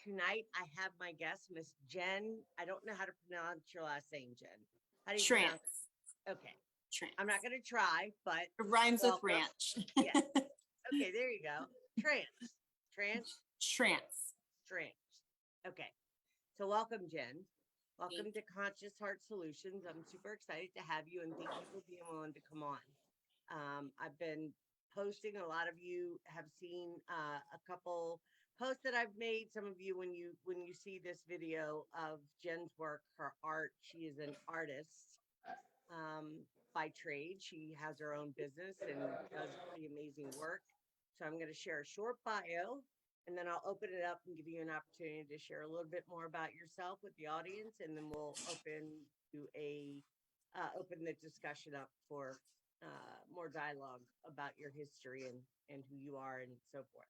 tonight I have my guest, Miss Jen. I don't know how to pronounce your last name, Jen. How do you pronounce Schrantz. it? Okay. Schrantz. I'm not going to try, but It rhymes welcome. with ranch. Yes. Okay, there you go. Trance. Schrantz. Okay. So welcome, Jen. Welcome to Conscious Heart Solutions. I'm super excited to have you, and thank you for being willing to come on. I've been posting. A lot of you have seen a couple posts that I've made. Some of you, when you see this video of Jen's work, her art, she is an artist by trade. She has her own business and does pretty amazing work. So I'm going to share a short bio, and then I'll open it up and give you an opportunity to share a little bit more about yourself with the audience, and then we'll open the discussion up for more dialogue about your history and who you are and so forth.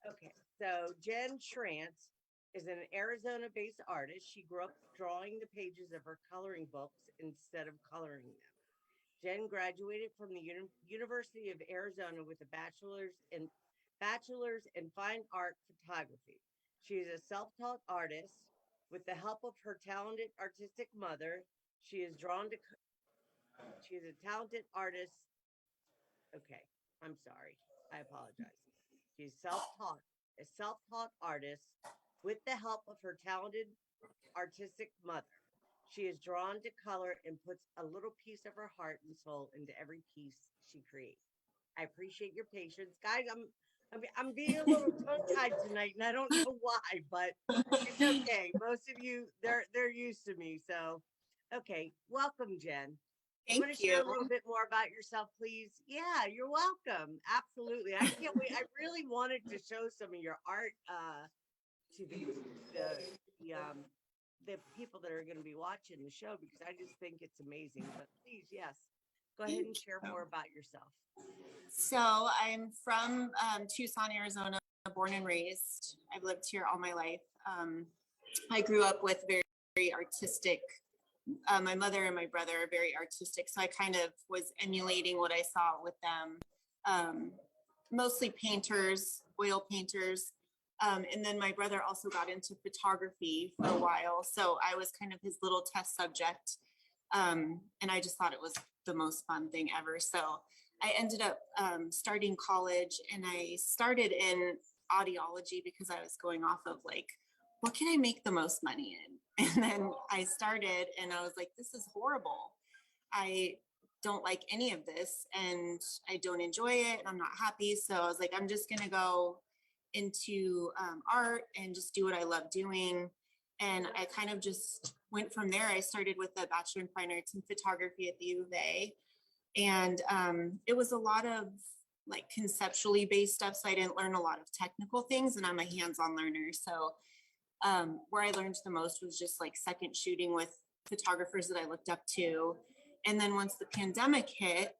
Okay, so Jen Schrantz is an Arizona-based artist. She grew up drawing the pages of her coloring books instead of coloring them. Jen graduated from the University of Arizona with a bachelor's in fine art photography. She is a self-taught artist. With the help of her talented artistic mother, she is a talented artist. Okay, I'm sorry. I apologize. She's a self-taught artist with the help of her talented artistic mother. She is drawn to color and puts a little piece of her heart and soul into every piece she creates. I appreciate your patience, guys. I'm being a little tongue-tied tonight, and I don't know why, but it's okay. Most of you, they're used to me. So, okay, welcome, Jen. You want to share a little bit more about yourself, please? Yeah, you're welcome. Absolutely. I can't wait. I really wanted to show some of your art to the people that are going to be watching the show, because I just think it's amazing. But please, yes, go ahead and share more about yourself. So I'm from Tucson, Arizona, born and raised. I've lived here all my life. I grew up with very artistic. My mother and my brother are very artistic, so I kind of was emulating what I saw with them. Mostly painters, oil painters. And then my brother also got into photography for a while. So I was kind of his little test subject. And I just thought it was the most fun thing ever. So I ended up starting college, and I started in audiology because I was going off of like, what can I make the most money in? And then I started and I was like, this is horrible. I don't like any of this and I don't enjoy it and I'm not happy. So I was like, I'm just going to go into art and just do what I love doing. And I kind of just went from there. I started with a Bachelor in Fine Arts in Photography at the U of A. And it was a lot of like conceptually based stuff. So I didn't learn a lot of technical things, and I'm a hands-on learner. So where I learned the most was just like second shooting with photographers that I looked up to. And then once the pandemic hit,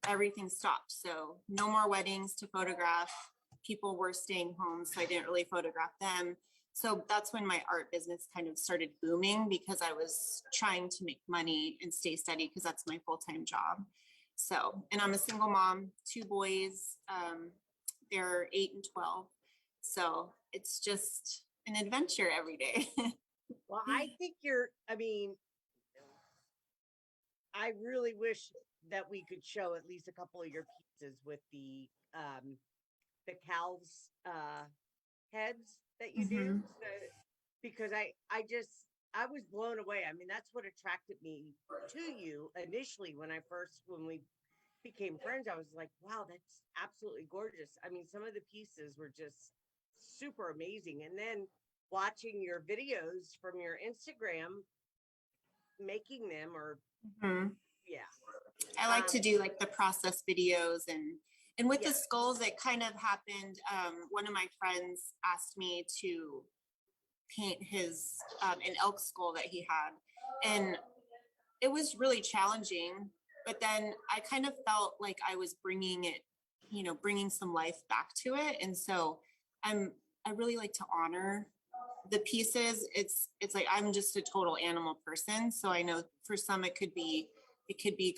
everything stopped. So no more weddings to photograph. People were staying home, so I didn't really photograph them. So that's when my art business kind of started booming, because I was trying to make money and stay steady, because that's my full-time job. So, and I'm a single mom, 2 boys, they're 8 and 12. So it's just an adventure every day. Well, I think I really wish that we could show at least a couple of your pieces with the calves heads that you do, because I was blown away. I mean, that's what attracted me to you initially when we became friends. I was like, wow, that's absolutely gorgeous. I mean, some of the pieces were just super amazing. And then watching your videos from your Instagram, making them, yeah. I like to do like the process videos, and with the skulls, it kind of happened. One of my friends asked me to paint his an elk skull that he had, and it was really challenging. But then I kind of felt like I was bringing some life back to it, and so I really like to honor the pieces. It's like I'm just a total animal person, so I know for some it could be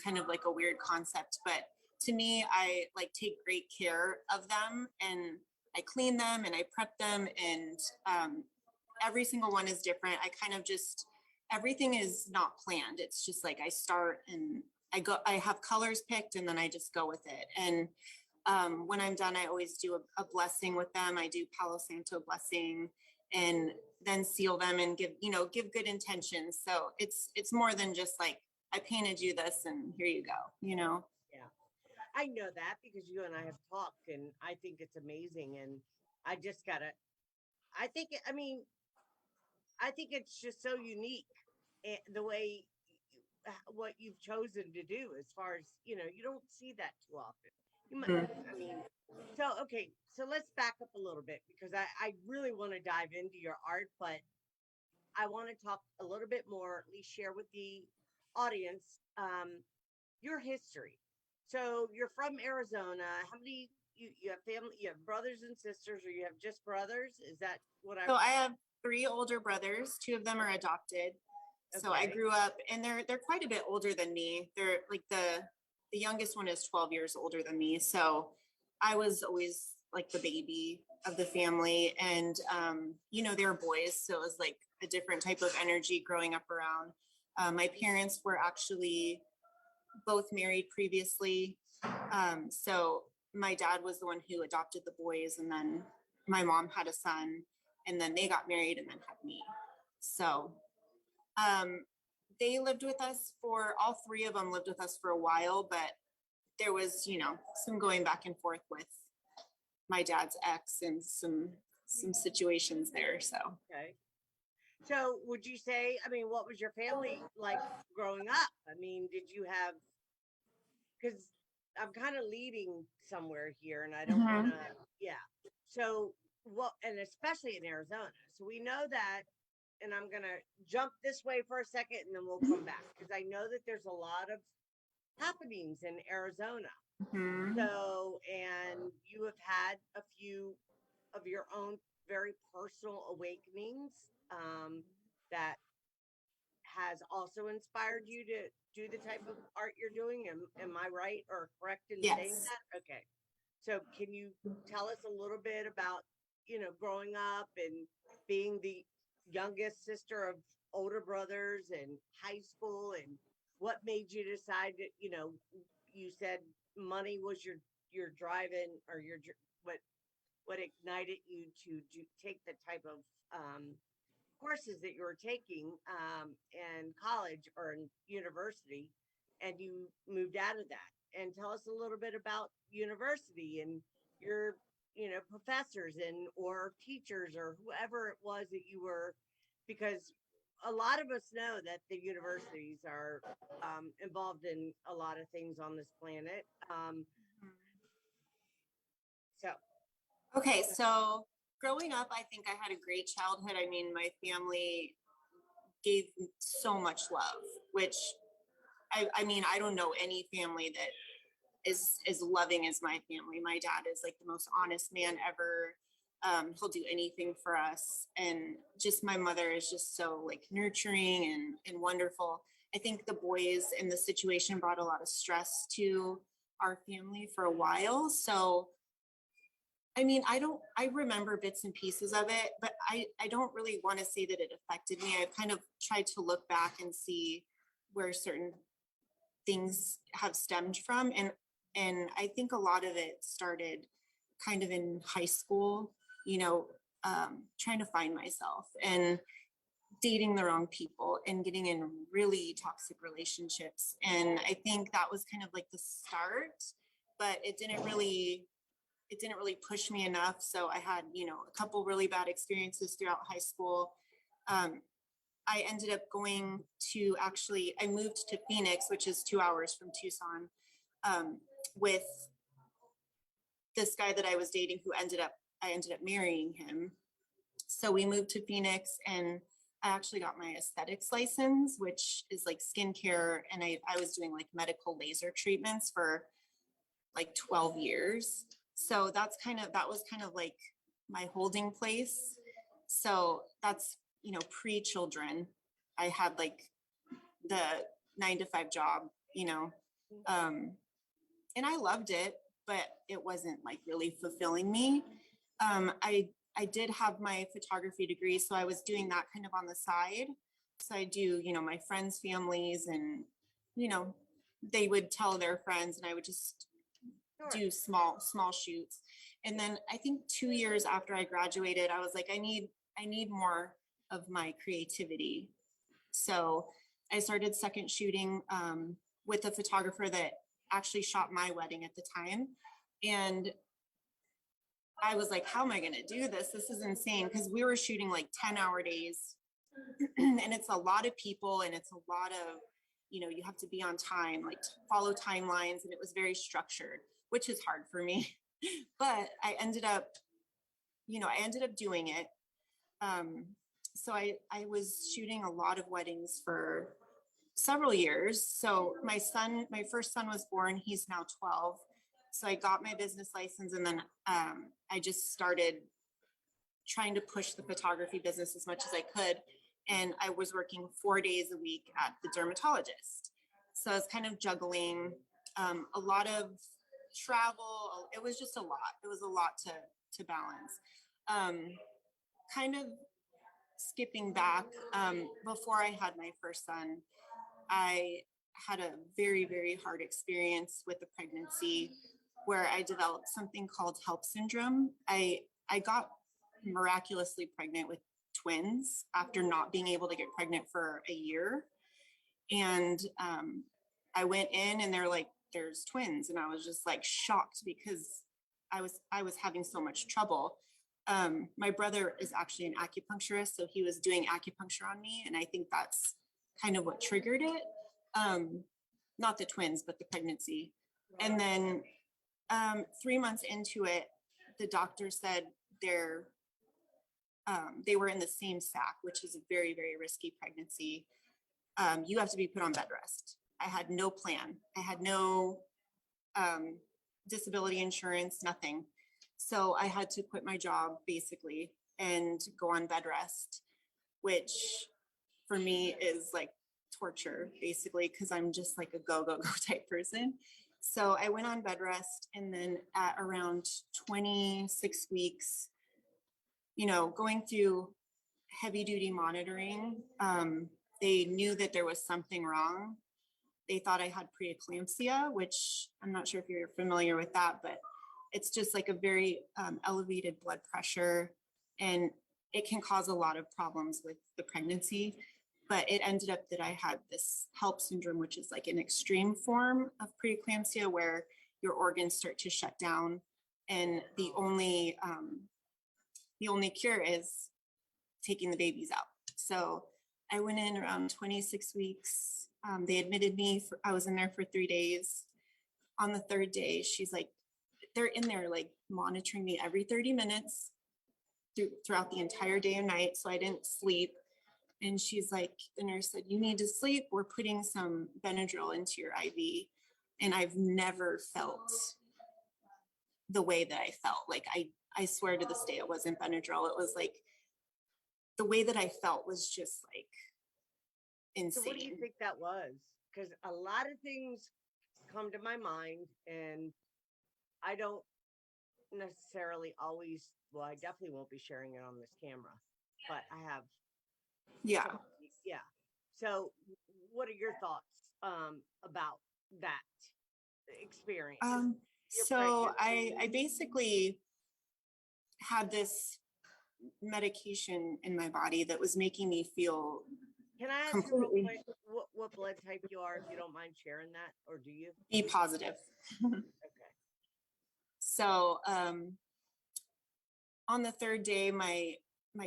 kind of like a weird concept, but to me, I like take great care of them, and I clean them and I prep them, and every single one is different. I kind of just, everything is not planned. It's just like I start and I have colors picked and then I just go with it. And when I'm done, I always do a blessing with them. I do Palo Santo blessing and then seal them and give good intentions. So it's more than just like, I painted you this and here you go, Yeah. I know that because you and I have talked, and I think it's amazing. And I just gotta, I think, I mean, I think it's just so unique, the way what you've chosen to do, as far as, you don't see that too often. You might, I mean, so, okay, so let's back up a little bit because I really want to dive into your art, but I want to talk a little bit more, at least share with the audience, your history. So you're from Arizona. How many, you have family, you have brothers and sisters, or you have just brothers? Is that what So I have 3 older brothers. 2 of them are adopted. So I Okay. grew up, and they're quite a bit older than me. They're like the youngest one is 12 years older than me. So I was always like the baby of the family, and they were boys, so it was like a different type of energy growing up around. My parents were actually both married previously. So my dad was the one who adopted the boys, and then my mom had a son, and then they got married and then had me. So they lived with us for, all 3 of them lived with us for a while, but there was, some going back and forth with my dad's ex and some situations there. So Okay. So would you say, I mean, what was your family like growing up? I mean, did you have, because I'm kind of leading somewhere here and I don't want to, yeah. So what, and especially in Arizona. So we know that, and I'm going to jump this way for a second and then we'll come back because I know that there's a lot of happenings in Arizona. Mhm. So, and you have had a few of your own very personal awakenings, that has also inspired you to do the type of art you're doing. Am I right or correct in saying Yes. that? Okay. So can you tell us a little bit about, growing up and being the youngest sister of older brothers and high school, and what made you decide that, you said money was your driving, or what ignited you to take the type of courses that you were taking, in college or in university, and you moved out of that. And tell us a little bit about university and your, professors and or teachers or whoever it was that you were, because a lot of us know that the universities are, involved in a lot of things on this planet. So Okay, so growing up, I think I had a great childhood. I mean, my family gave so much love, which I mean, I don't know any family that is as loving as my family. My dad is like the most honest man ever. He'll do anything for us, and just my mother is just so like nurturing and wonderful. I think the boys in the situation brought a lot of stress to our family for a while. So I mean, I remember bits and pieces of it, but I don't really want to say that it affected me. I've kind of tried to look back and see where certain things have stemmed from. And I think a lot of it started kind of in high school, trying to find myself and dating the wrong people and getting in really toxic relationships. And I think that was kind of like the start, but it didn't really push me enough. So I had, a couple really bad experiences throughout high school. I ended up I moved to Phoenix, which is 2 hours from Tucson, with this guy that I was dating I ended up marrying him. So we moved to Phoenix, and I actually got my aesthetics license, which is like skincare. And I was doing like medical laser treatments for like 12 years. So that was kind of like my holding place. So that's, pre-children. I had like the 9 to 5 job, and I loved it, but it wasn't like really fulfilling me. I did have my photography degree, so I was doing that kind of on the side. So I do, you know, my friends' families, and, you know, they would tell their friends, and I would just do small shoots. And then I think 2 years after I graduated, I was like, I need more of my creativity. So I started second shooting with a photographer that actually shot my wedding at the time. And I was like, how am I going to do this? This is insane. Because we were shooting like 10-hour days. And it's a lot of people, and it's a lot of, you know, you have to be on time, like follow timelines. And it was very structured, which is hard for me. But I ended up doing it. So I was shooting a lot of weddings for several years. So my first son was born, he's now 12. So I got my business license, and then I just started trying to push the photography business as much as I could. And I was working 4 days a week at the dermatologist. So I was kind of juggling a lot of travel. It was just a lot. It was a lot to balance. Kind of skipping back, before I had my first son, I had a very, very hard experience with the pregnancy where I developed something called HELP syndrome. I got miraculously pregnant with twins after not being able to get pregnant for a year. And I went in, and they're like, there's twins. And I was just like shocked because I was having so much trouble. My brother is actually an acupuncturist, so he was doing acupuncture on me. And I think that's kind of what triggered it. Not the twins, but the pregnancy. And then 3 months into it, the doctor said they were in the same sac, which is a very, very risky pregnancy. You have to be put on bed rest. I had no plan. I had no disability insurance, nothing. So I had to quit my job basically and go on bed rest, which for me is like torture basically, because I'm just like a go type person. So I went on bed rest, and then at around 26 weeks, you know, going through heavy duty monitoring, they knew that there was something wrong. They thought I had preeclampsia, which I'm not sure if you're familiar with that, but it's just like a very elevated blood pressure, and it can cause a lot of problems with the pregnancy. But it ended up that I had this HELP syndrome, which is like an extreme form of preeclampsia where your organs start to shut down, and the only cure is taking the babies out. So I went in around 26 weeks. They admitted me. I was in there for 3 days. On the third day, she's like, they're in there like monitoring me every 30 minutes throughout the entire day and night. So I didn't sleep. And she's like, the nurse said, you need to sleep. We're putting some Benadryl into your IV. And I've never felt the way that I felt. Like I swear to this day, it wasn't Benadryl. It was like, the way that I felt was just like insane. So what do you think that was? Because a lot of things come to my mind, and I don't necessarily always, well, I definitely won't be sharing it on this camera, but I have. Yeah. Yeah. So what are your thoughts about that experience? So I basically had this medication in my body that was making me feel. Can I ask you real quick what blood type you are, if you don't mind sharing that, or do you? B positive. Okay. So on the third day, my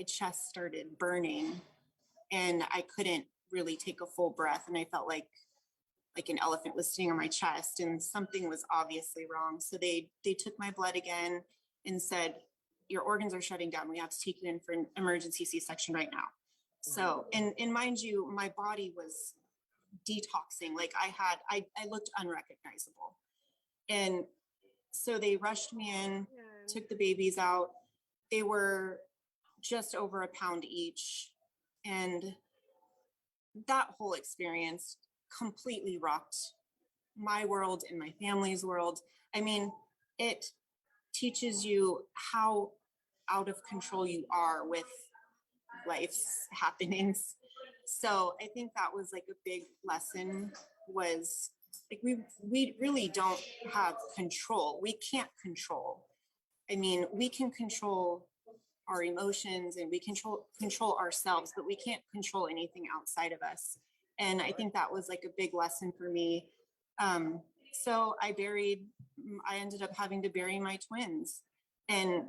chest started burning, and I couldn't really take a full breath, and I felt like an elephant was sitting on my chest, and something was obviously wrong. So they took my blood again and said, your organs are shutting down. We have to take it in for an emergency C-section right now. So, and mind you, my body was detoxing. Like I looked unrecognizable. And so they rushed me in, took the babies out. They were just over a pound each. And that whole experience completely rocked my world and my family's world. I mean, it teaches you how out of control you are with life's happenings. So I think that was like a big lesson, was like we really don't have control. We can't control. I mean, we can control our emotions and we control ourselves, but we can't control anything outside of us. And I think that was like a big lesson for me. So I ended up having to bury my twins. And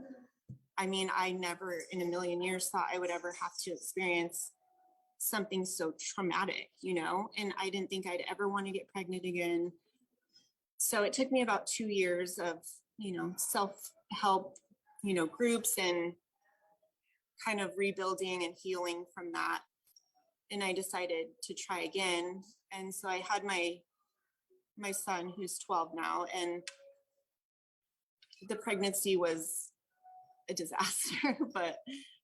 I mean, I never in a million years thought I would ever have to experience something so traumatic, and I didn't think I'd ever want to get pregnant again. So it took me about 2 years of, self-help, groups and kind of rebuilding and healing from that. And I decided to try again. And so I had my son, who's 12 now, and the pregnancy was a disaster, but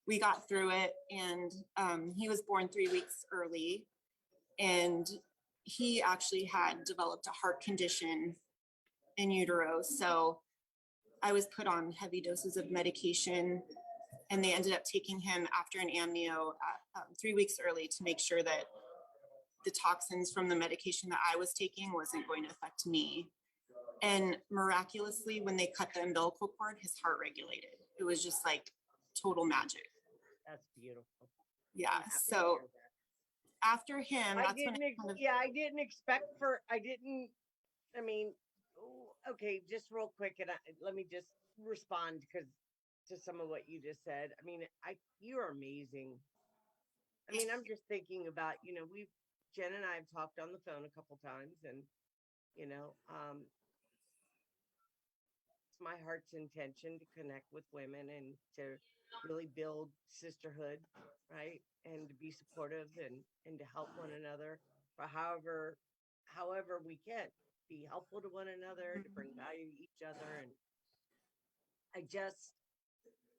we got through it. And he was born 3 weeks early, and he actually had developed a heart condition in utero. So I was put on heavy doses of medication, and they ended up taking him after an amnio at 3 weeks early to make sure that the toxins from the medication that I was taking wasn't going to affect me. And miraculously, when they cut the umbilical cord, his heart regulated. It was just like total magic. That's beautiful. Yeah. So after him, I didn't expect okay, just real quick, and let me just respond to some of what you just said. I mean, you are amazing. I mean, I'm just thinking about, Jen and I have talked on the phone a couple times, and it's my heart's intention to connect with women and to really build sisterhood, right? And to be supportive and to help one another for however we can be helpful to one another, to bring value to each other. And I just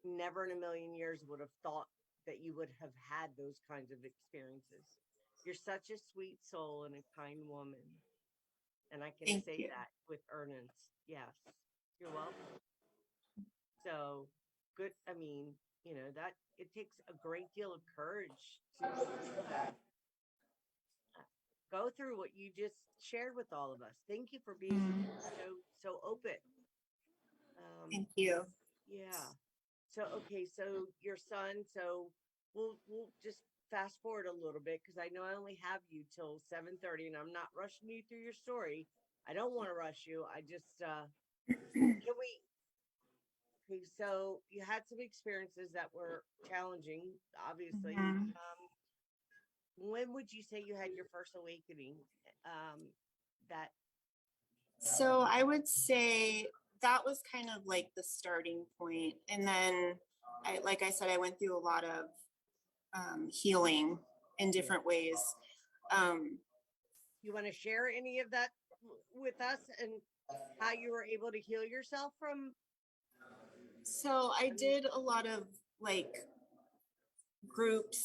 never in a million years would have thought that you would have had those kinds of experiences. You're such a sweet soul and a kind woman. And I can say that with earnest. Yes. You're welcome. So good. I mean, that it takes a great deal of courage to go through what you just shared with all of us. Thank you for being so open. Thank you. Yeah. So okay, so your son. So we'll just fast forward a little bit, because I know I only have you till 7:30, and I'm not rushing you through your story. I don't want to rush you. I just can we? Okay, so you had some experiences that were challenging, obviously. When would you say you had your first awakening? That So I would say that was kind of like the starting point. And then, like I said, I went through a lot of healing in different ways. You want to share any of that with us, and how you were able to heal yourself from? So I did a lot of like groups,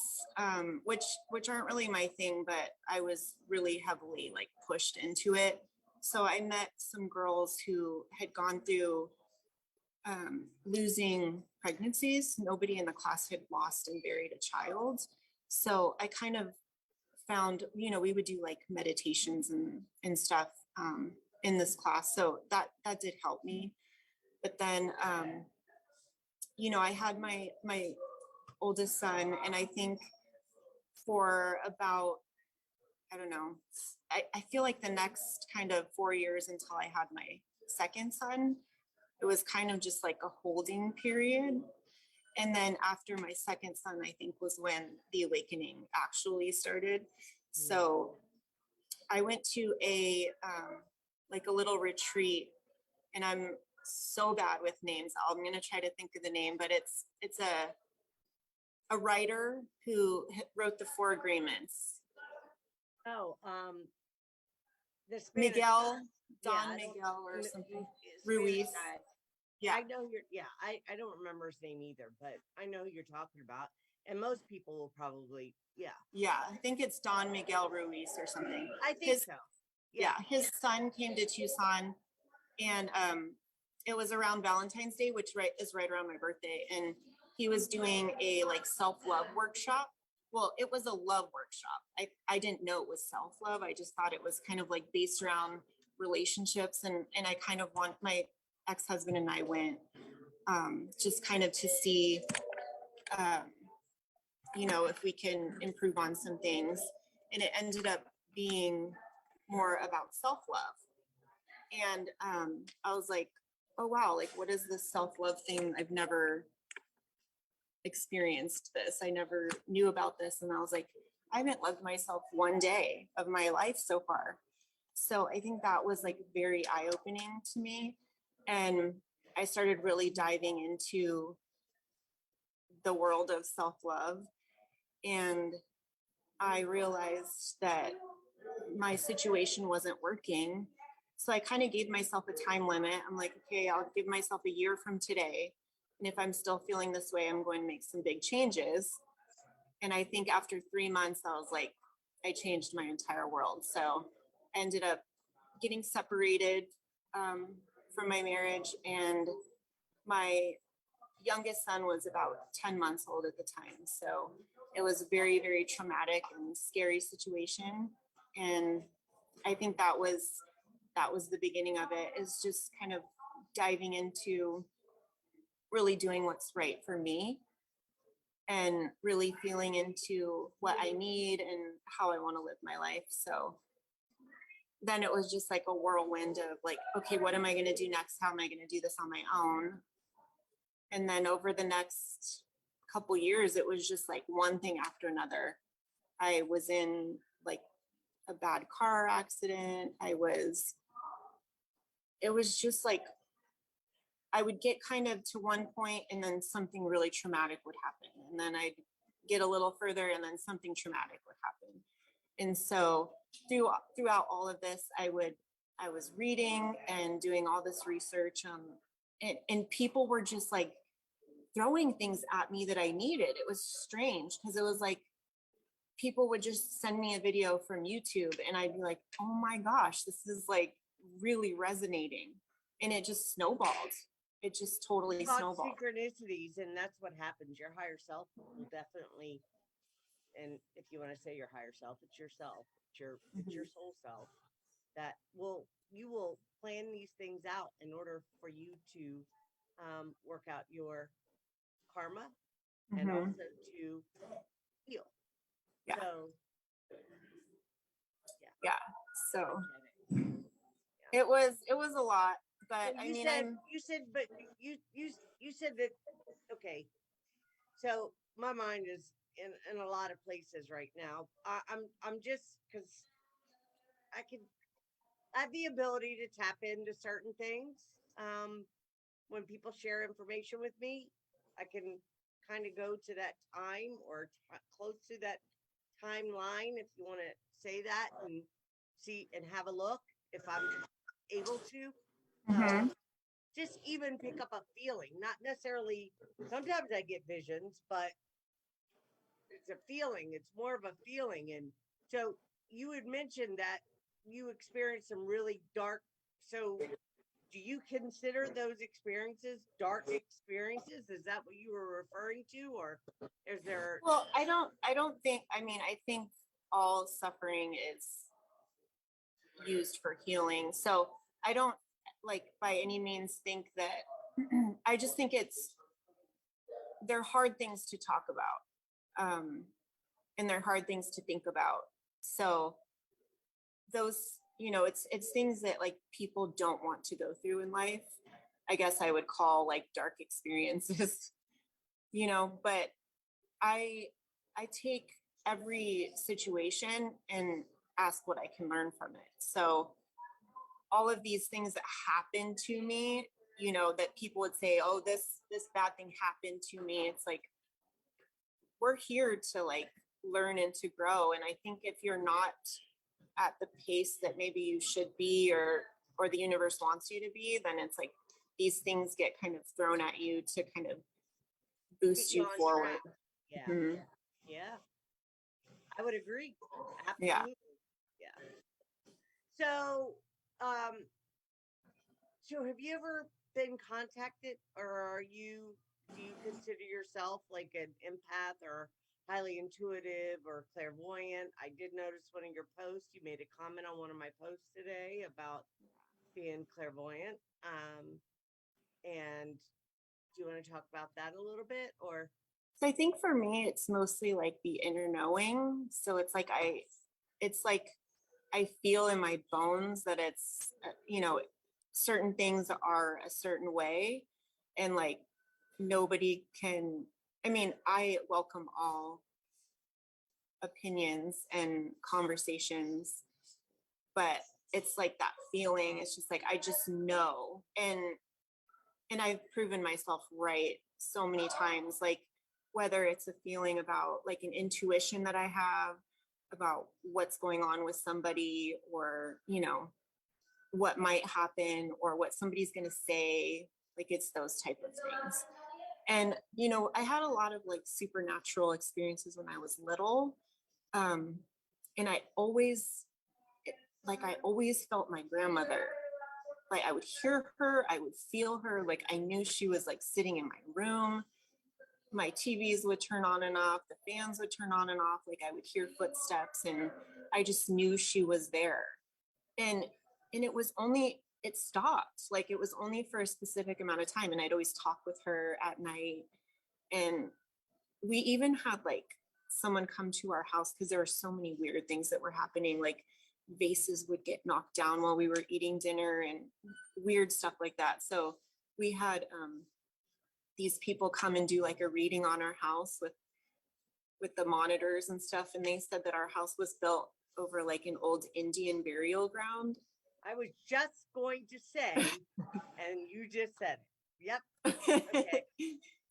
which aren't really my thing, but I was really heavily like pushed into it. So I met some girls who had gone through losing pregnancies. Nobody in the class had lost and buried a child. So I kind of found, we would do like meditations and stuff in this class. So that did help me. But then, I had my oldest son, and I think for about, I don't know, I feel like the next kind of 4 years until I had my second son, it was kind of just like a holding period. And then after my second son, I think was when the awakening actually started. So I went to a little retreat, and I'm so bad with names. I'm going to try to think of the name, but it's a writer who wrote the Four Agreements. Oh, the Spanish Miguel, guy. Miguel or something. Spanish Ruiz. guy. Yeah. I know I don't remember his name either, but I know who you're talking about. And most people will probably, Yeah, I think it's Don Miguel Ruiz or something. I think so. Yeah, his son came to Tucson, and it was around Valentine's Day, which is right around my birthday. And he was doing a like self-love workshop. Well, it was a love workshop. I didn't know it was self-love. I just thought it was kind of like based around relationships. And I kind of want, my ex-husband and I went just kind of to see, you know, if we can improve on some things. And it ended up being more about self-love. And I was like, oh, wow, like, what is this self-love thing? I've never experienced this. I never knew about this. And I was like, I haven't loved myself one day of my life so far. So I think that was like very eye-opening to me. And I started really diving into the world of self-love. And I realized that my situation wasn't working. So I kind of gave myself a time limit. I'm like, okay, I'll give myself a year from today. And if I'm still feeling this way, I'm going to make some big changes. And I think after 3 months, I was like, I changed my entire world. So I ended up getting separated from my marriage. And my youngest son was about 10 months old at the time. So it was a very, very traumatic and scary situation. And I think that was the beginning of it, is just kind of diving into really doing what's right for me and really feeling into what I need and how I want to live my life. So then it was just like a whirlwind of like, okay, what am I going to do next? How am I going to do this on my own? And then over the next couple years, it was just like one thing after another. I was in like a bad car accident. It was just like, I would get kind of to one point and then something really traumatic would happen. And then I'd get a little further and then something traumatic would happen. And so throughout all of this, I was reading and doing all this research, and people were just like throwing things at me that I needed. It was strange because it was like people would just send me a video from YouTube and I'd be like, oh my gosh, this is like really resonating. And it just snowballed. It just totally snowballed. Synchronicities, and that's what happens. Your higher self will definitely, and if you want to say your higher self, it's yourself. It's your soul self that you will plan these things out in order for you to work out your karma and also to heal. Yeah. So yeah. So it was a lot, but so I mean, you said that, okay. So my mind is in a lot of places right now. I'm just because I have the ability to tap into certain things. When people share information with me, I can kind of go to that time or close to that timeline, if you want to say that, and see and have a look if I'm able to. Just even pick up a feeling, not necessarily. Sometimes I get visions, but it's a feeling. It's more of a feeling. And so you had mentioned that you experienced some really dark. So do you consider those experiences dark experiences? Is that what you were referring to, or is there? Well, I don't think, I mean, I think all suffering is used for healing. So I don't like by any means think that, I just think they're hard things to talk about. And they're hard things to think about. So those, you know, it's things that like people don't want to go through in life. I guess I would call like dark experiences, you know, but I take every situation and ask what I can learn from it. So all of these things that happen to me, you know, that people would say, oh, this bad thing happened to me. It's like, we're here to like learn and to grow. And I think if you're not at the pace that maybe you should be, or the universe wants you to be, then it's like these things get kind of thrown at you to kind of boost you forward. Yeah. Yeah. I would agree. Yeah. Absolutely. Yeah. So, so have you ever been contacted, or are you do you consider yourself like an empath or highly intuitive or clairvoyant? I did notice one of your posts, you made a comment on one of my posts today about being clairvoyant. And do you want to talk about that a little bit or? So I think for me, it's mostly like the inner knowing. So it's like I feel in my bones that it's, certain things are a certain way, and like nobody can, I mean, I welcome all opinions and conversations, but it's like that feeling. It's just like, I just know. And I've proven myself right so many times, like whether it's a feeling about like an intuition that I have about what's going on with somebody, or, what might happen or what somebody's going to say, like it's those type of things. And, I had a lot of like supernatural experiences when I was little. And I always felt my grandmother. Like I would hear her, I would feel her, like I knew she was like sitting in my room. My TVs would turn on and off, the fans would turn on and off, like I would hear footsteps, and I just knew she was there. And it stopped. Like it was only for a specific amount of time. And I'd always talk with her at night. And we even had like someone come to our house because there were so many weird things that were happening. Like vases would get knocked down while we were eating dinner and weird stuff like that. So we had these people come and do like a reading on our house with the monitors and stuff. And they said that our house was built over like an old Indian burial ground. I was just going to say, and you just said it. Yep. Okay.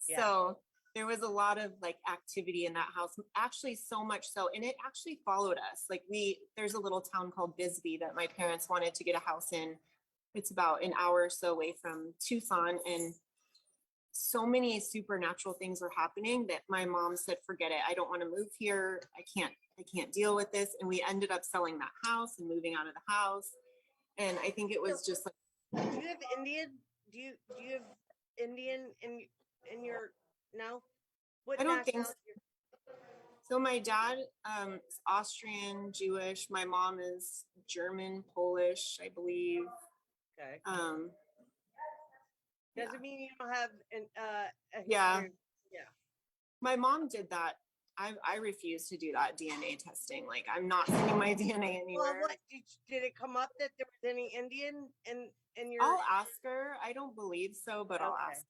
Yeah. So there was a lot of like activity in that house, actually so much so, and it actually followed us. Like there's a little town called Bisbee that my parents wanted to get a house in. It's about an hour or so away from Tucson, and so many supernatural things were happening that my mom said, forget it. I don't want to move here. I can't deal with this. And we ended up selling that house and moving out of the house. And I think it was just like, do you have Indian? Do you have Indian in your, no? What I don't think so. nationality? So my dad is Austrian, Jewish. My mom is German, Polish, I believe. Okay. Yeah. Doesn't mean you don't have a Yeah. history. Yeah. My mom did that. I refuse to do that DNA testing. Like I'm not sending my DNA anywhere. Well, what did it come up that there was any Indian in your? I'll ask her. I don't believe so, but I'll ask.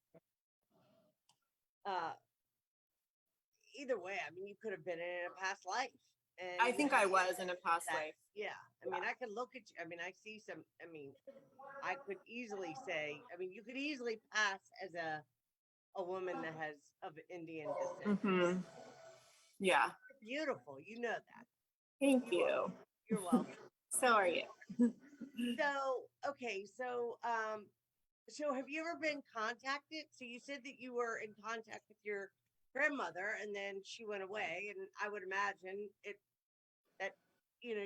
Either way, I mean, you could have been in a past life. And I think I was in a past life. Yeah. I mean, I could look at you. I mean, I see some, I mean, I could easily say, I mean, you could easily pass as a woman that has of Indian descent. Mm-hmm. Yeah. Beautiful. You know that. Thank you. You're welcome. So are you. So, okay. So have you ever been contacted? So you said that you were in contact with your grandmother and then she went away, and I would imagine that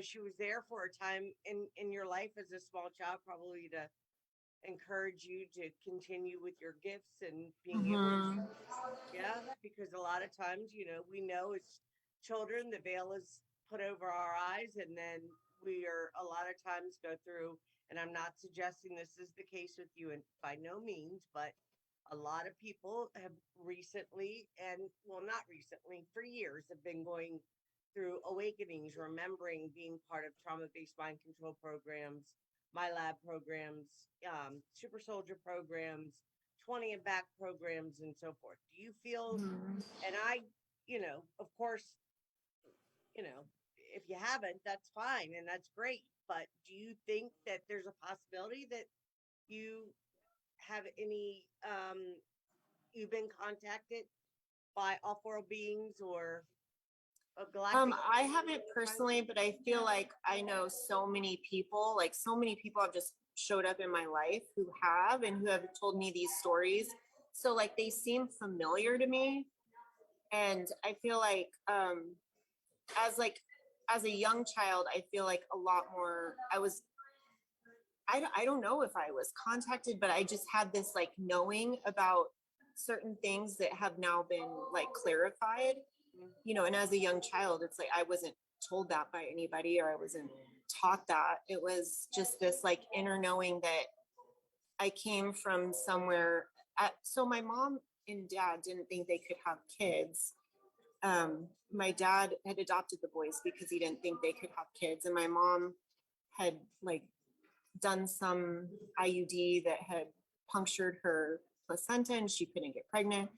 she was there for a time in your life as a small child, probably to encourage you to continue with your gifts and being able to, yeah, because a lot of times we know as children the veil is put over our eyes, and then we are a lot of times go through, and I'm not suggesting this is the case with you, and by no means, but a lot of people have recently, and well, not recently, for years, have been going through awakenings, remembering being part of trauma-based mind control programs, my lab programs, super soldier programs, 20 and back programs, and so forth. Do you feel, and I, of course, if you haven't, that's fine and that's great. But do you think that there's a possibility that you have any, you've been contacted by off-world beings or a galactic? I haven't personally, but I feel like I know so many people, like so many people have just showed up in my life who have, and who have told me these stories. So like they seem familiar to me. And I feel like as a young child, I feel like a lot more, I don't know if I was contacted, but I just had this like knowing about certain things that have now been like clarified, Mhm. you know, and as a young child, it's like I wasn't told that by anybody, or I wasn't taught that. It was just this like inner knowing that I came from somewhere. So my mom and dad didn't think they could have kids. My dad had adopted the boys because he didn't think they could have kids, and my mom had like done some IUD that had punctured her placenta and she couldn't get pregnant,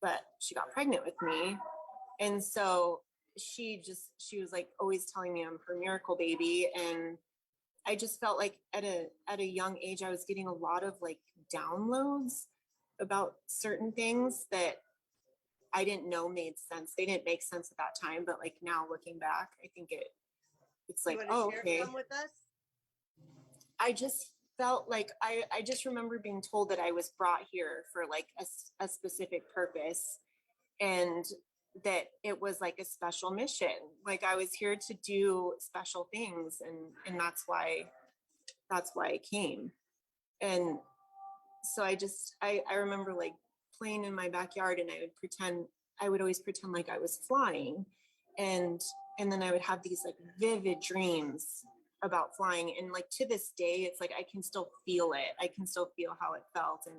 but she got pregnant with me. And so she was like always telling me I'm her miracle baby. And I just felt like at a young age, I was getting a lot of like downloads about certain things that I didn't know made sense. They didn't make sense at that time, but like now looking back, I think it's like, You want oh, to share okay. some with us? I just felt like I just remember being told that I was brought here for like a specific purpose, and that it was like a special mission. Like I was here to do special things, and that's why I came. And so I remember like playing in my backyard, and I would always pretend like I was flying, and then I would have these like vivid dreams about flying. And like to this day, it's like I can still feel it. I can still feel how it felt. And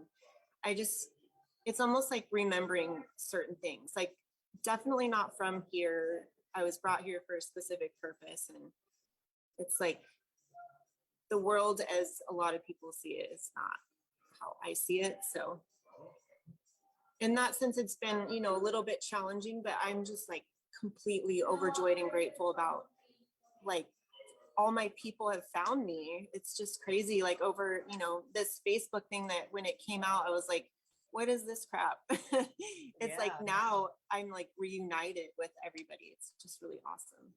it's almost like remembering certain things. Like definitely not from here. I was brought here for a specific purpose. And it's like the world as a lot of people see it is not how I see it. So in that sense, it's been, you know, a little bit challenging, but I'm just like completely overjoyed and grateful about like all my people have found me. It's just crazy. Like over, you know, this Facebook thing that when it came out, I was like, what is this crap? It's like Yeah. now I'm like reunited with everybody. It's just really awesome.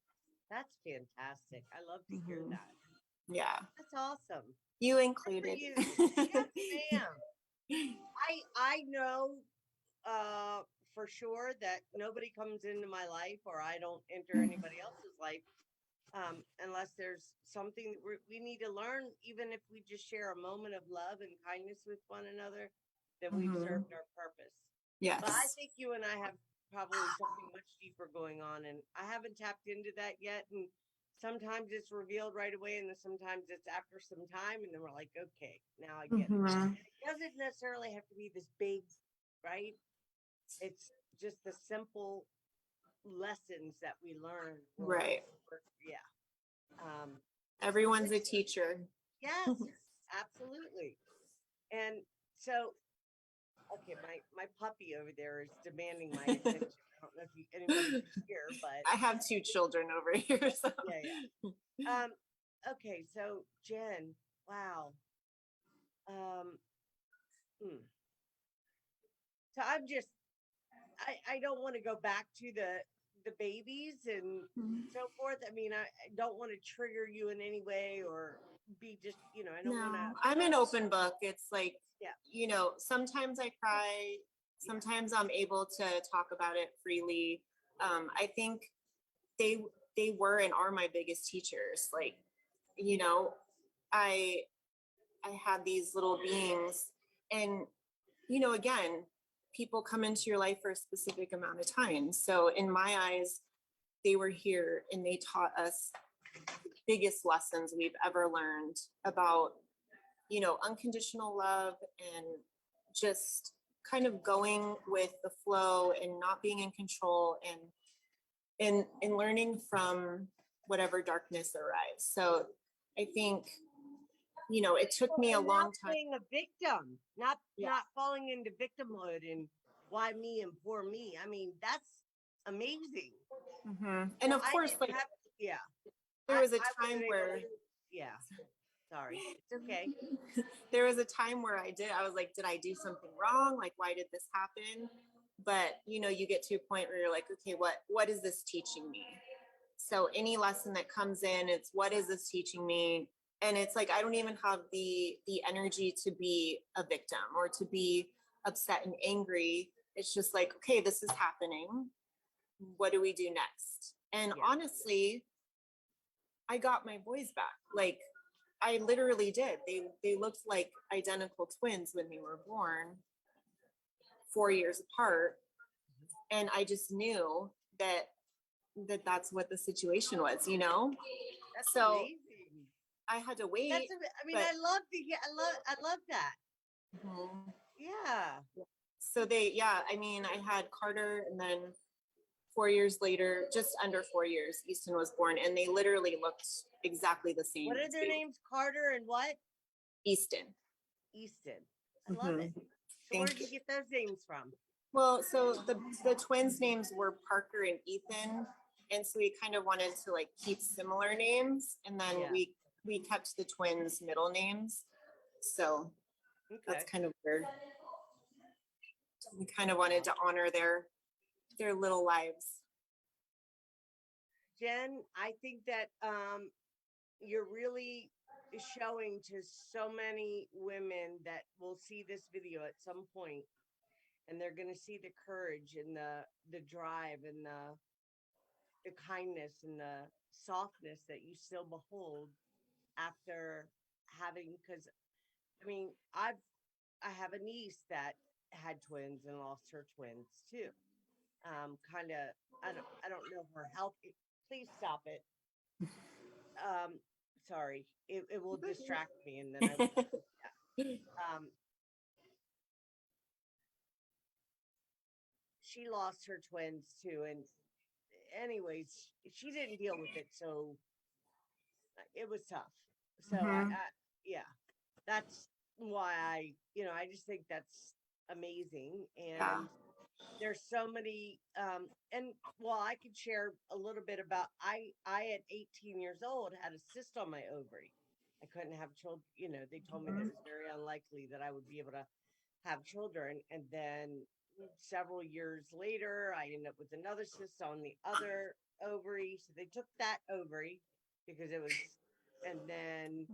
That's fantastic. I love to hear Mhm. that. Yeah. That's awesome. You Good for included. you. Yes, ma'am. I know for sure that nobody comes into my life, or I don't enter anybody else's life, unless there's something that we need to learn. Even if we just share a moment of love and kindness with one another, then we've Mhm. served our purpose. Yes. But I think you and I have probably something much deeper going on, and I haven't tapped into that yet. And sometimes it's revealed right away, and then sometimes it's after some time, and then we're like, okay, now I get it. Mhm. It doesn't necessarily have to be this big, right? It's just the simple lessons that we learn. Right. Yeah. Um, Everyone's a teacher. yes, absolutely. And so, okay, my puppy over there is demanding my attention. I don't know if anybody can hear, but I have two children over here. So. yeah. Okay, so Jen, wow. Um, hmm. So I don't want to go back to the babies and so forth. I mean, I don't want to trigger you in any way or be just, I don't want to. No, I'm an open book. It's like, Yeah. you know, sometimes I cry, sometimes I'm able to talk about it freely. I think they were and are my biggest teachers. Like, you know, I had these little beings, and you know, again, people come into your life for a specific amount of time. So in my eyes, they were here and they taught us the biggest lessons we've ever learned about, you know, unconditional love and just kind of going with the flow and not being in control, and learning from whatever darkness arrives. So I think, you know, it took me a And long not time. being a victim, not Yeah. not falling into victimhood and why me and poor me. I mean, that's amazing. Mhm. And of I course, didn't like have, yeah. there was a I time wasn't able where to, yeah. Sorry, it's okay. there was a time where I was like, did I do something wrong? Like, why did this happen? But you know, you get to a point where you're like, okay, what is this teaching me? So any lesson that comes in, it's what is this teaching me? And it's like I don't even have the energy to be a victim or to be upset and angry. It's just like, okay, this is happening. What do we do next? And Yeah. honestly, I got my boys back. Like I literally did. They looked like identical twins when they were born. 4 years apart. And I just knew that's what the situation was, you know? That's So amazing. I had to wait. I mean, but- I love that. Mhm. Yeah. So I mean, I had Carter, and then 4 years later, just under 4 years, Easton was born, and they literally looked exactly the same. What are as their baby. names? Carter and what? Easton. Easton. I love it. So where did you get those names from? Well, so the twins' names were Parker and Ethan, and so we kind of wanted to like keep similar names, and then Yeah. we kept the twins' middle names. So that's kind of weird. We kind of wanted to honor their little lives. Jen, I think that you're really showing to so many women that will see this video at some point, and they're going to see the courage and the drive and the kindness and the softness that you still behold after having, because I mean, I have a niece that had twins and lost her twins too. Kind of, I don't know her health. Please stop it. Sorry, it will distract me, and then I will. She lost her twins too, and anyways, she didn't deal with it, so it was tough. So yeah, that's why I just think that's amazing. And there's so many, and well, I could share a little bit about, I at 18 years old had a cyst on my ovary. I couldn't have children, they told me that it was very unlikely that I would be able to have children. And then several years later, I ended up with another cyst on the other ovary. So they took that ovary because it was, and then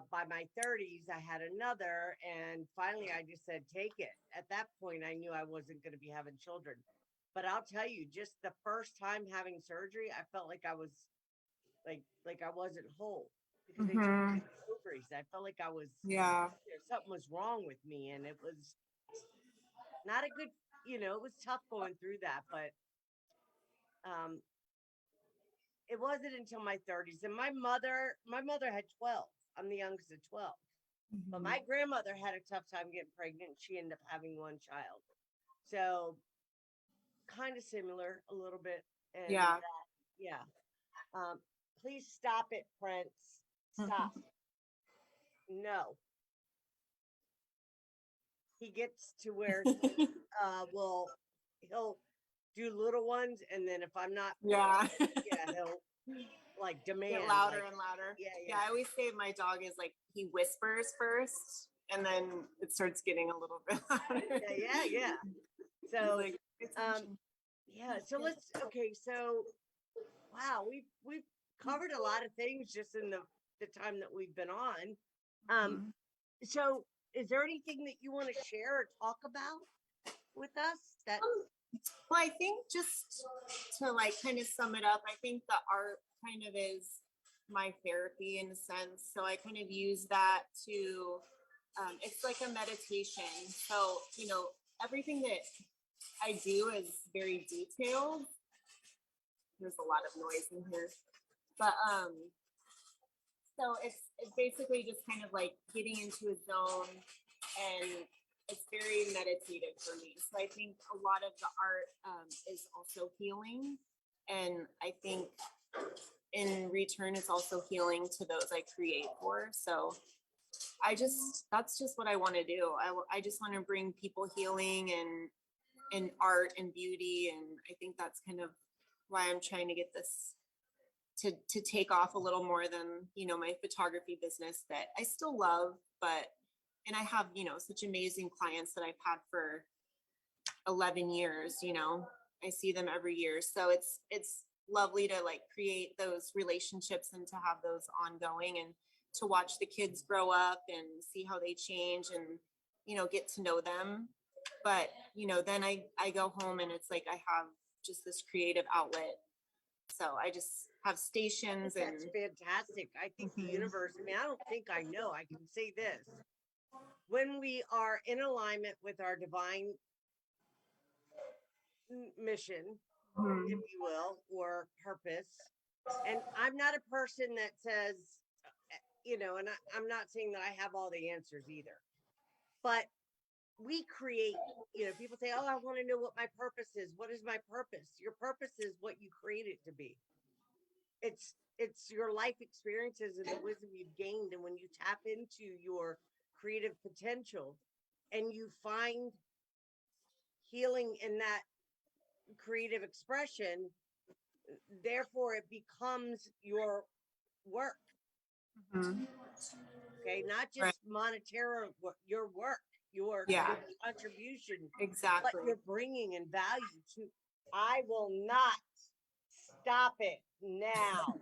by my 30s, I had another, and finally I just said, take it. At that point, I knew I wasn't going to be having children. But I'll tell you, just the first time having surgery, I felt like I was like I wasn't whole because they took my ovaries. I felt like I was, something was wrong with me, and it was not a good, it was tough going through that, but it wasn't until my 30s. And my mother had 12. I'm the youngest of 12. But my grandmother had a tough time getting pregnant. She ended up having one child. So kind of similar a little bit. And please stop it, Prince. Stop. No. He gets to where he'll do little ones, and then if I'm not he'll like demand get louder and louder. Yeah. I always say my dog is like, he whispers first and then it starts getting a little bit louder. Yeah. So like, so wow, we've covered a lot of things just in the time that we've been on. So is there anything that you want to share or talk about with us that well, I think just to like kind of sum it up, I think the art kind of is my therapy in a sense. So I kind of use that to, it's like a meditation. So, everything that I do is very detailed. There's a lot of noise in here, but, so it's basically just kind of like getting into a zone, and it's very meditative for me. So I think a lot of the art is also healing. And I think in return, it's also healing to those I create for. So that's just what I want to do. I just want to bring people healing and art and beauty. And I think that's kind of why I'm trying to get this to take off a little more than, my photography business that I still love, and I have, such amazing clients that I've had for 11 years, I see them every year. So it's lovely to like create those relationships and to have those ongoing, and to watch the kids grow up and see how they change and, get to know them. But, then I go home and it's like I have just this creative outlet. So I just have stations. That's fantastic. I think the universe, I don't think I know, I can say this. when we are in alignment with our divine mission, if you will, or purpose. And I'm not a person that says, and I'm not saying that I have all the answers either, but we create, people say, oh, I want to know what my purpose is. What is my purpose? Your purpose is what you create it to be. It's your life experiences and the wisdom you've gained. And when you tap into your creative potential and you find healing in that creative expression, therefore it becomes your work. Okay, not just monetary, your work, your contribution, exactly what you're bringing in value to. I will not stop it now.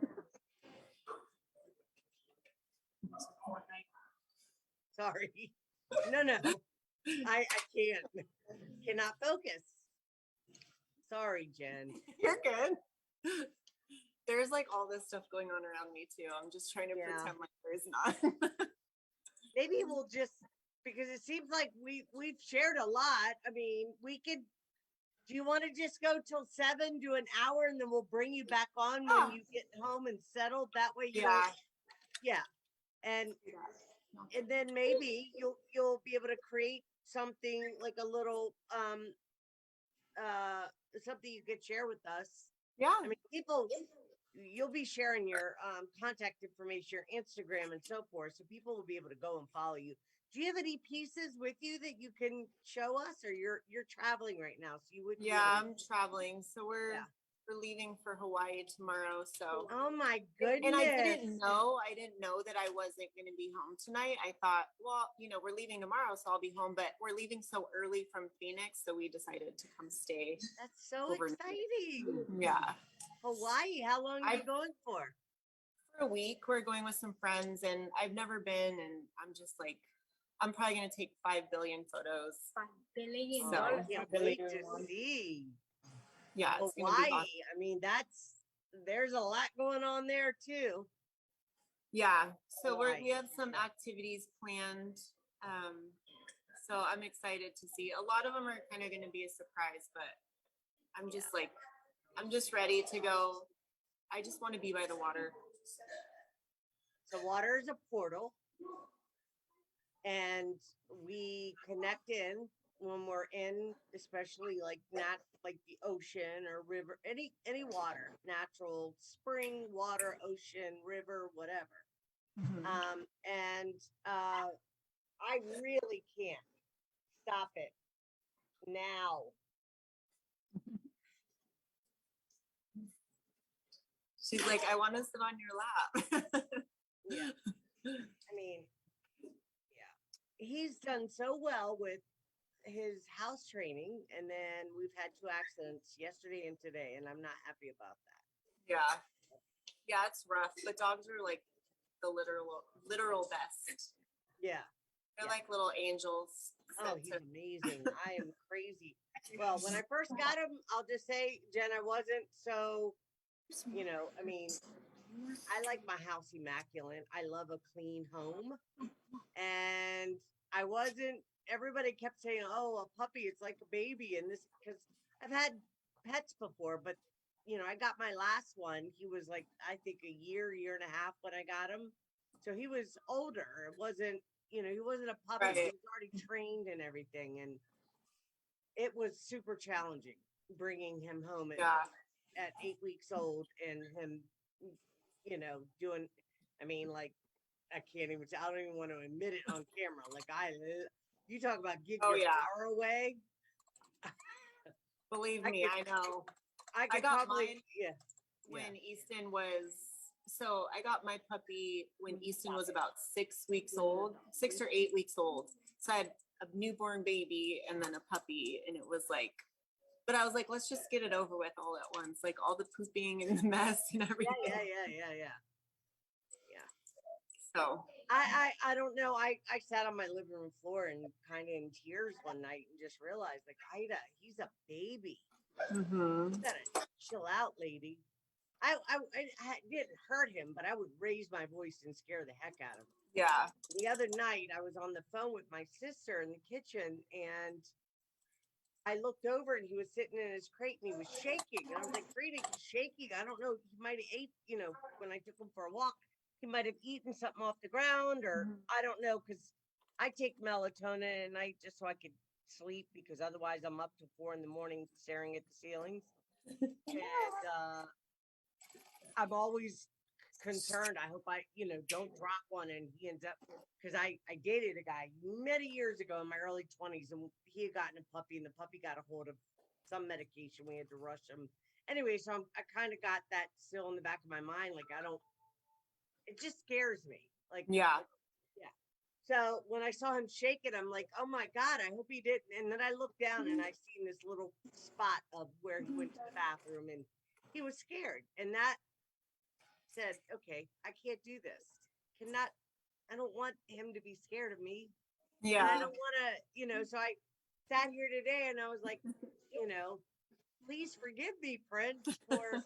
Sorry. No, I can't. Cannot focus. Sorry, Jen. You're good. There's like all this stuff going on around me too. I'm just trying to pretend like there's not. Maybe we'll just, because it seems like we've shared a lot. I mean, we could. Do you want to just go till 7, do an hour, and then we'll bring you back on when you get home and settled? That way, and then maybe you'll be able to create something like a little something you could share with us. Yeah, I mean, people, you'll be sharing your contact information, your Instagram, and so forth, so people will be able to go and follow you. Do you have any pieces with you that you can show us, or you're traveling right now, so you wouldn't? I'm traveling, so we're leaving for Hawaii tomorrow. So oh my goodness! And I didn't know that I wasn't going to be home tonight. I thought, well, we're leaving tomorrow, so I'll be home. But we're leaving so early from Phoenix, so we decided to come stay. That's so exciting! Yeah, Hawaii. How long are you going for? For a week. We're going with some friends, and I've never been, and I'm just like, I'm probably going to take 5 billion photos. 5 billion. So I can't wait to see. Yeah, it's Hawaii. gonna be awesome. I mean, there's a lot going on there too. Yeah, so we have some activities planned. So I'm excited to see. A lot of them are kind of going to be a surprise, but I'm just like, I'm just ready to go. I just want to be by the water. So water is a portal, and we connect in when we're in, especially like not like the ocean or river, any water, natural spring water, ocean, river, whatever. And I really can't stop it now. She's like, I want to sit on your lap. Yeah. I mean, he's done so well with his house training, and then we've had 2 accidents yesterday and today, and I'm not happy about that. Yeah, it's rough. The dogs are like the literal best. Yeah, they're like little angels. Oh, he's amazing. I am crazy. Well, when I first got him, I'll just say, Jen, I wasn't so, I mean, I like my house immaculate. I love a clean home, and I wasn't. Everybody kept saying, "Oh, a puppy, it's like a baby," and this, because I've had pets before, but I got my last one. He was like, I think a year and a half when I got him, so he was older. It wasn't, he wasn't a puppy. Right. He was already trained and everything, and it was super challenging bringing him home at 8 weeks old, and him, doing. I mean, like, I can't even. I don't even want to admit it on camera. Like, you talk about give your power away. Believe me, I know. I got mine. When Easton was, so I got my puppy when Easton was about 6 weeks old, 6 or 8 weeks old. So I had a newborn baby and then a puppy, and it was like, but I was like, let's just get it over with all at once, like all the pooping and the mess and everything. Yeah. So I don't know. I sat on my living room floor and kind of in tears one night and just realized, like, Aida, he's a baby. You gotta chill out, lady. I didn't hurt him, but I would raise my voice and scare the heck out of him. Yeah. The other night, I was on the phone with my sister in the kitchen, and I looked over, and he was sitting in his crate, and he was shaking. And I was like, "Frida, he's shaking. I don't know. He might have ate, when I took him for a walk, he might have eaten something off the ground, or Mhm. I don't know, because I take melatonin at night just so I could sleep, because otherwise I'm up to 4 in the morning staring at the ceilings. And I'm always concerned. I hope I, don't drop one and he ends up, because I dated a guy many years ago in my early 20s, and he had gotten a puppy, and the puppy got a hold of some medication. We had to rush him. Anyway, so I kind of got that still in the back of my mind. Like, it just scares me. Like, Yeah. yeah. So when I saw him shake it, I'm like, oh my God, I hope he didn't. And then I looked down and I seen this little spot of where he went to the bathroom, and he was scared. And that said, okay, I can't do this. Cannot, I don't want him to be scared of me. And I Yeah. don't want to, so I sat here today and I was like, please forgive me, Prince, for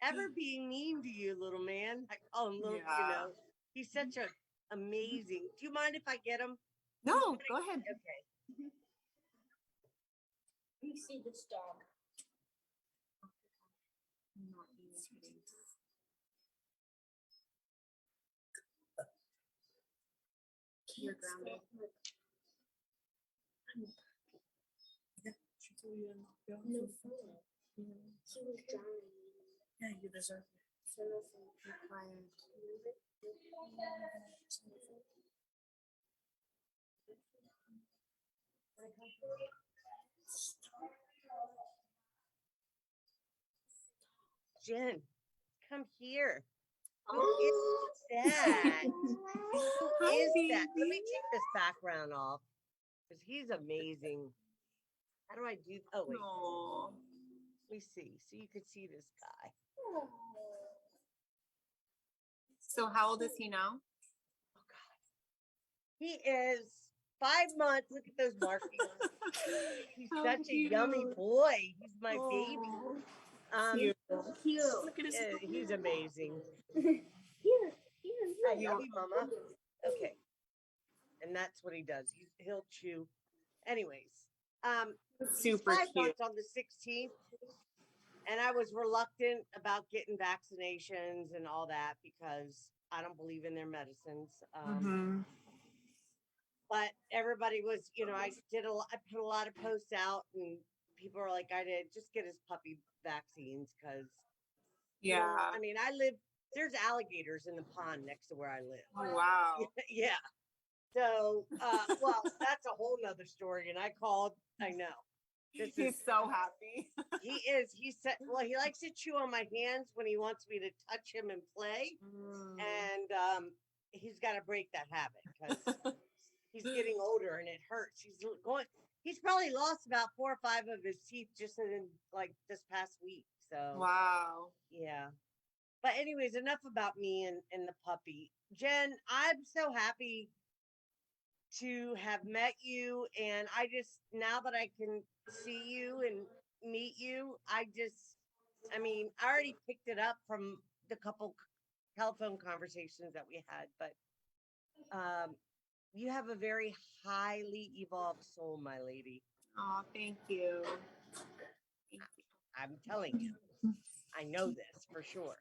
ever being mean to you, little man. I call him little, Yeah. he's such a amazing. Do you mind if I get him? No, go ahead. Okay. You see this dog. You're grounded. No phone. He was drowning. Yeah, you deserve it. So no phone. You're quiet. Jen, come here. Who is that? Who Hi, is that? Let me baby. take this background off, because he's amazing. How do I do? Oh, wait. Aw. Let me see. So you could see this guy. So how old is he now? Oh, God. He is 5 months. Look at those markings. He's How such a yummy cute. boy. He's my baby. Aw, cute. Cute. Look at his He's amazing. Here. I love you, Mama. Okay. And that's what he does. He'll chew. Anyways, he's super 5 cute. months on the 16th. And I was reluctant about getting vaccinations and all that because I don't believe in their medicines. Mhm. But everybody was, I put a lot of posts out, and people were like, I did just get his puppy vaccines because, Yeah. I mean, there's alligators in the pond next to where I live. Oh, wow. Yeah. So, well, that's a whole nother story. And I called, I know. He's so happy. He is. He said, well, he likes to chew on my hands when he wants me to touch him and play. And he's got to break that habit because he's getting older and it hurts. He's probably lost about 4 or 5 of his teeth just in like this past week. So, Wow. yeah. But anyways, enough about me and the puppy. Jen, I'm so happy to have met you, and now that I can see you and meet you, I mean, I already picked it up from the couple telephone conversations that we had, but you have a very highly evolved soul, my lady. Oh, thank you. Thank you. I'm telling you, I know this for sure.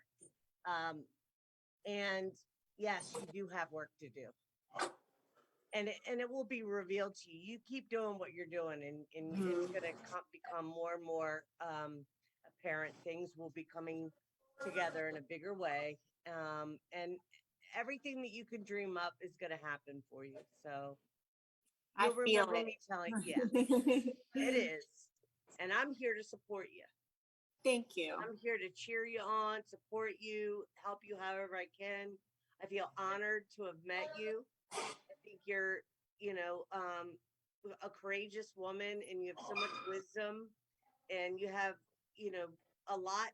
And yes, you do have work to do. And it will be revealed to you. You keep doing what you're doing, and it's going to become more and more apparent. Things will be coming together in a bigger way, and everything that you can dream up is going to happen for you. So I you'll feel remember it. me telling, yeah, it is, and I'm here to support you. Thank you. I'm here to cheer you on, support you, help you however I can. I feel honored to have met you. I think you're, a courageous woman, and you have so much wisdom, and you have, a lot,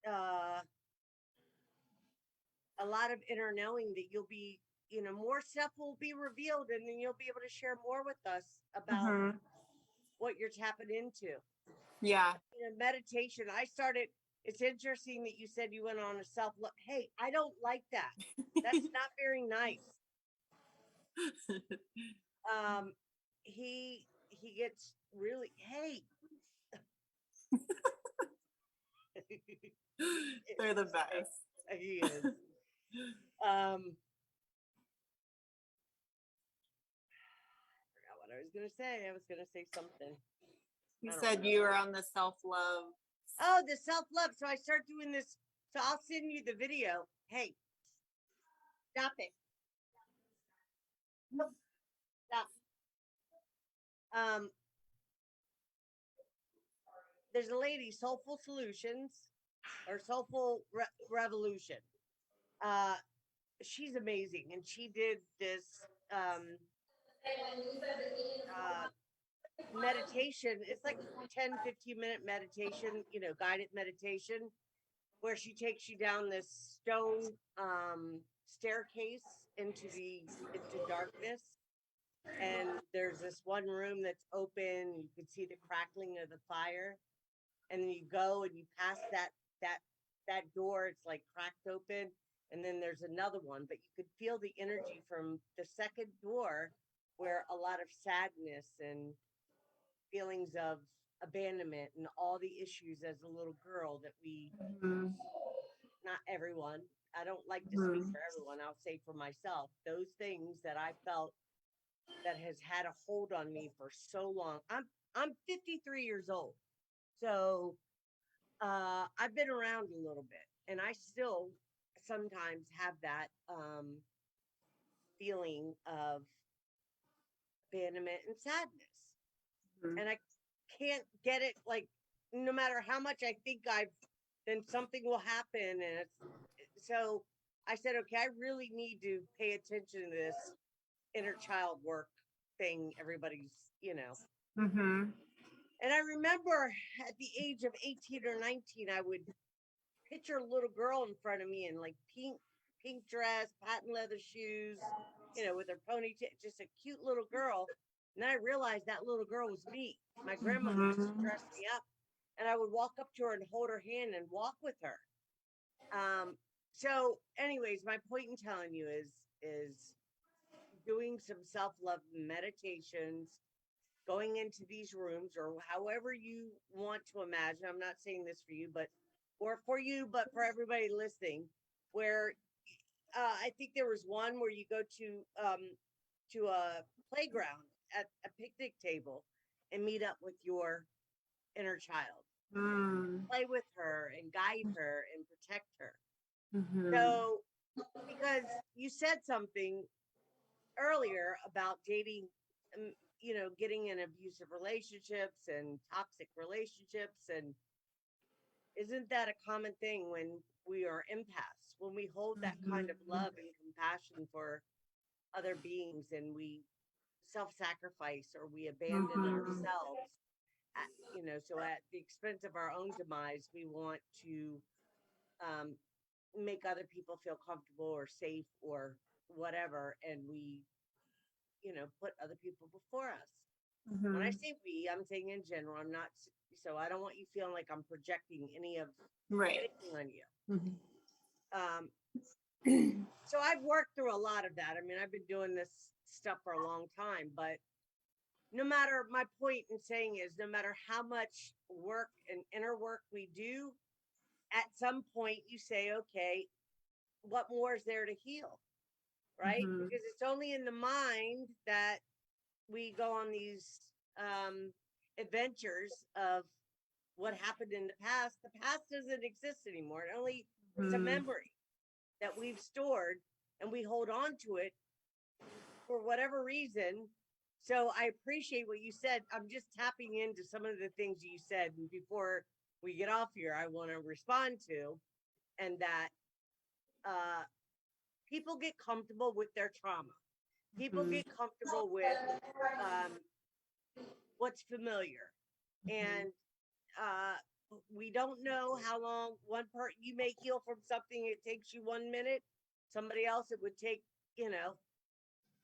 uh, a lot of inner knowing that you'll be, more stuff will be revealed, and then you'll be able to share more with us about Mhm. what you're tapping into. Yeah. Meditation. I started It's interesting that you said you went on a self-love. Hey, I don't like that. That's not very nice. He gets really, hey. They're the best. He is. Forgot what I was gonna say. I was gonna say something. You I don't said remember. you were on the self-love. Oh, the self-love. So I start doing this. So I'll send you the video. Hey, stop it. No, stop. There's a lady, Soulful Solutions or Soulful Revolution. She's amazing, and she did this meditation. It's like 10-15 minute meditation, guided meditation, where she takes you down this stone staircase into darkness. And there's this one room that's open. You can see the crackling of the fire, and then you go and you pass that door. It's like cracked open, and then there's another one, but you could feel the energy from the second door, where a lot of sadness and feelings of abandonment and all the issues as a little girl that we, Mhm. not everyone, I don't like to speak for everyone, I'll say for myself, those things that I felt that has had a hold on me for so long. I'm 53 years old. So I've been around a little bit, and I still sometimes have that feeling of abandonment and sadness. Mhm. And I can't get it, like, no matter how much I think then something will happen. And so I said, okay, I really need to pay attention to this inner child work thing everybody's, Mhm. And I remember at the age of 18 or 19, I would picture a little girl in front of me in like pink dress, patent leather shoes, with her ponytail, just a cute little girl. And then I realized that little girl was me. My grandmother used to dress me up, and I would walk up to her and hold her hand and walk with her. So anyways, my point in telling you is doing some self-love meditations, going into these rooms, or however you want to imagine. I'm not saying this for you, but for everybody listening, where I think there was one where you go to a playground at a picnic table and meet up with your inner child, play with her and guide her and protect her. Mhm. So, because you said something earlier about dating, getting in abusive relationships and toxic relationships. And isn't that a common thing when we are empaths, when we hold that kind of love and compassion for other beings, and we self-sacrifice or we abandon ourselves, so at the expense of our own demise, we want to um, make other people feel comfortable or safe or whatever, and we put other people before us. When I say we, I'm saying in general. I'm not, so I don't want you feeling like I'm projecting anything on you. So I've worked through a lot of that. I mean, I've been doing this stuff for a long time, but my point in saying is, no matter how much work and inner work we do, at some point you say, okay, what more is there to heal? Right? Because it's only in the mind that we go on these adventures of what happened in the past. The past doesn't exist anymore. It's a memory that we've stored, and we hold on to it for whatever reason. So I appreciate what you said. I'm just tapping into some of the things you said. And before we get off here, I want to respond to, and that people get comfortable with their trauma. People get comfortable with what's familiar. And we don't know how long you may heal from something. It takes you 1 minute. Somebody else, it would take,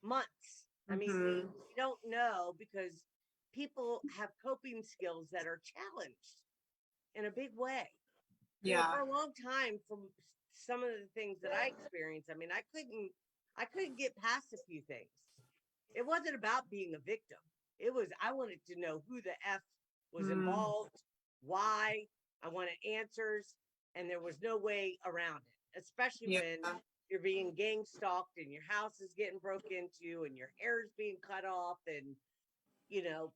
months. I mean, we don't know, because people have coping skills that are challenged in a big way. Yeah. for a long time, from some of the things that I experienced, I mean, I couldn't get past a few things. It wasn't about being a victim. It was, I wanted to know who the F was involved, why. I wanted answers, and there was no way around it, especially Yeah. when you're being gang stalked and your house is getting broke into and your hair is being cut off and, you know,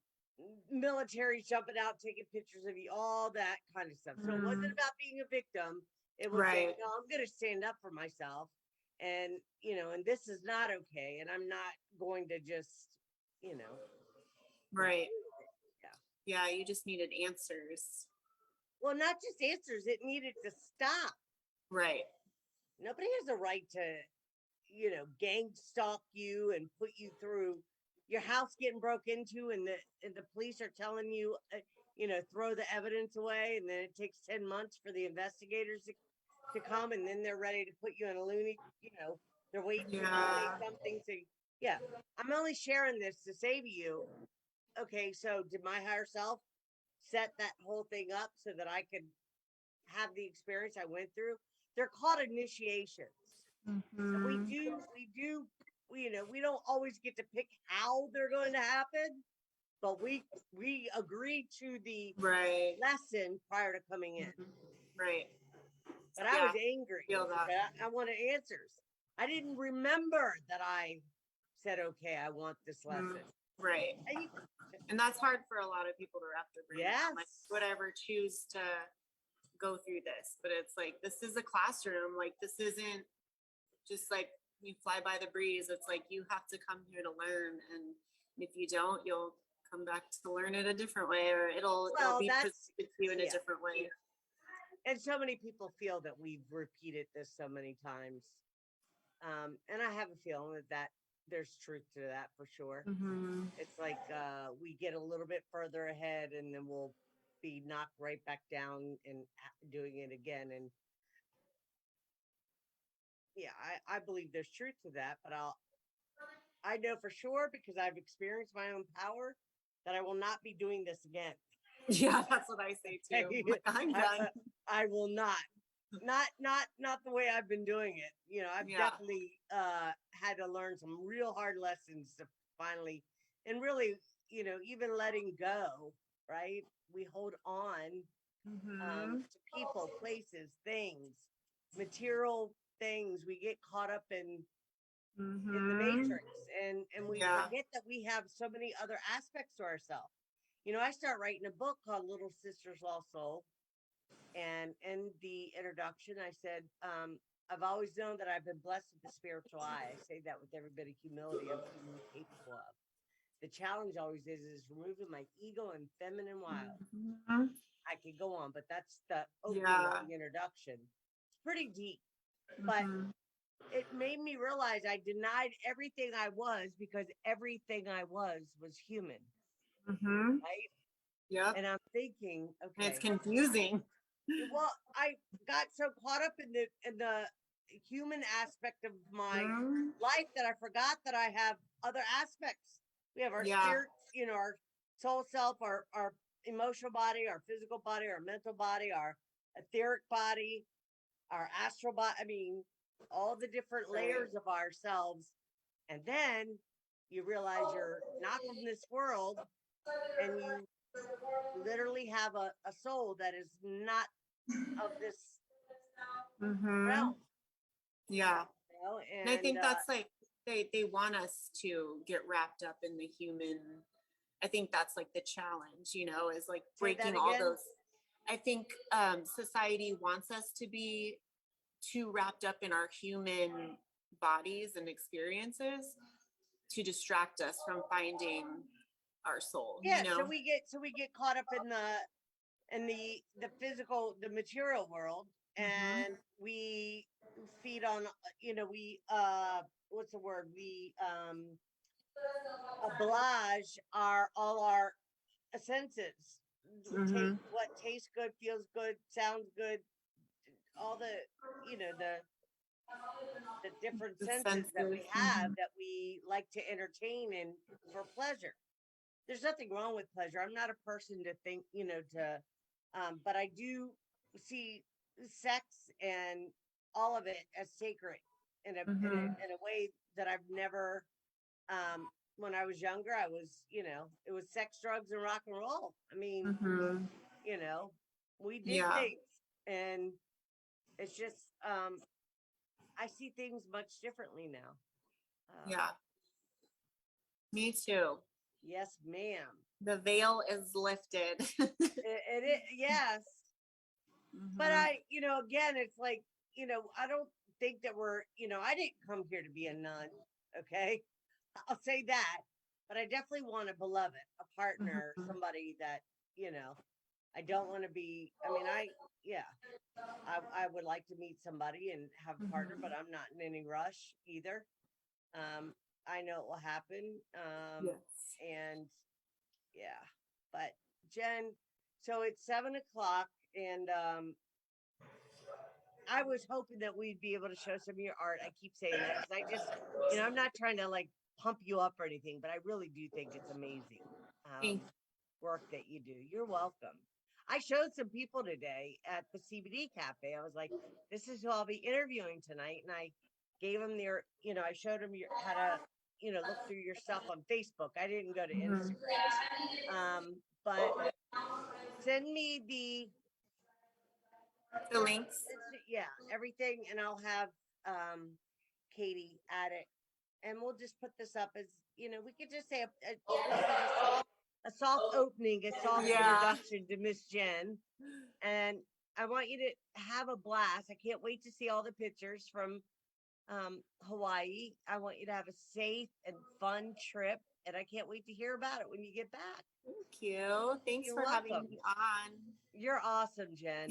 military jumping out, taking pictures of you, all that kind of stuff. So it wasn't about being a victim. It was saying, Right. no, I'm going to stand up for myself. And, you know, and this is not okay. And I'm not going to just, you know, Right. yeah. Yeah, you just needed answers. Well, not just answers, it needed to stop. Right. Nobody has a right to, you know, gang stalk you and put you through your house getting broke into, and the police are telling you, you know, throw the evidence away, and then it takes 10 months for the investigators to come, and then they're ready to put you in a loony, you know, they're waiting for you to say Yeah. something. So yeah, I'm only sharing this to say to you, okay, so did my higher self set that whole thing up so that I could have the experience I went through? They're called initiations. So we do, you know, we don't always get to pick how they're going to happen, but we agree to the Right. lesson prior to coming in. Right. But I was angry. Feel that. I wanted answers. I didn't remember that I said, okay, I want this lesson. Right. And that's hard for a lot of people to wrap their brain around. Like, Yes. whatever, choose to go through this. But it's like, this is a classroom. Like, this isn't just like you fly by the breeze. It's like you have to come here to learn. And if you don't, you'll come back to learn it a different way, or it'll be presented to you in a different way. And so many people feel that we've repeated this so many times. And I have a feeling that there's truth to that for sure. It's like we get a little bit further ahead and then we'll be knocked right back down and doing it again. And yeah, I believe there's truth to that, but I know for sure, because I've experienced my own power, that I will not be doing this again. Yeah, that's what I say too. Like, I'm done. I will not the way I've been doing it. You know, I've definitely had to learn some real hard lessons to finally, and really, you know, even letting go, right? We hold on to people, places, things, material things. We get caught up in the matrix, and we forget that we have so many other aspects to ourselves. You know, I start writing a book called Little Sisters Lost Soul. And in the introduction, I said, I've always known that I've been blessed with the spiritual eye. I say that with every bit of humility I'm humanly capable of. The challenge always is removing my ego and feminine wild. I could go on, but that's the opening of the introduction. It's pretty deep, but it made me realize I denied everything I was, because everything I was human. Right? Yeah. And I'm thinking, okay, and it's confusing. Well, I got so caught up in the human aspect of my life that I forgot that I have other aspects. We have our spirit, you know, our soul self, our emotional body, our physical body, our mental body, our etheric body, our astral body. I mean, all the different layers of ourselves. And then you realize you're not from this world, and you literally have a soul that is not of this realm. Yeah. You know? And I think that's like they want us to get wrapped up in the human. I think that's like the challenge, you know, is like breaking all those. I think society wants us to be too wrapped up in our human bodies and experiences to distract us from finding our soul. Yeah, you know? so we get caught up in the physical, the material world, and we feed on, you know, we what's the word, we oblige all our senses. Take what tastes good, feels good, sounds good, all the, you know, the different senses that we have that we like to entertain and for pleasure. There's nothing wrong with pleasure. I'm not a person to think, you know, but I do see sex and all of it as sacred in a way that I've never. When I was younger, I was, it was sex, drugs, and rock and roll. I mean, you know, we did Yeah. things, and it's just, I see things much differently now. Yeah. Me too. Yes, ma'am. The veil is lifted. Yes. But Mhm. again, it's like, I don't think that I didn't come here to be a nun. Okay. I'll say that. But I definitely want a beloved, a partner, Mhm. somebody that, I don't want to be, yeah, I would like to meet somebody and have a partner, but I'm not in any rush either. I know it will happen. Yes. And yeah, but Jen, so it's 7 o'clock, and I was hoping that we'd be able to show some of your art. I keep saying that because I just, I'm not trying to like pump you up or anything, but I really do think it's amazing Thank work that you do. You're welcome. I showed some people today at the CBD cafe. I was like, this is who I'll be interviewing tonight. And I gave them I showed them how to, look through your stuff on Facebook. I didn't go to Mhm. Instagram. But send me The links. yeah, everything, and I'll have Katie add it, and we'll just put this up as we could just say this is a soft opening, a soft Yeah. introduction to Miss Jen, and I want you to have a blast. I can't wait to see all the pictures from Hawaii. I want you to have a safe and fun trip, and I can't wait to hear about it when you get back. Thank you. Thanks You're for having welcome. me on. You're awesome, Jen.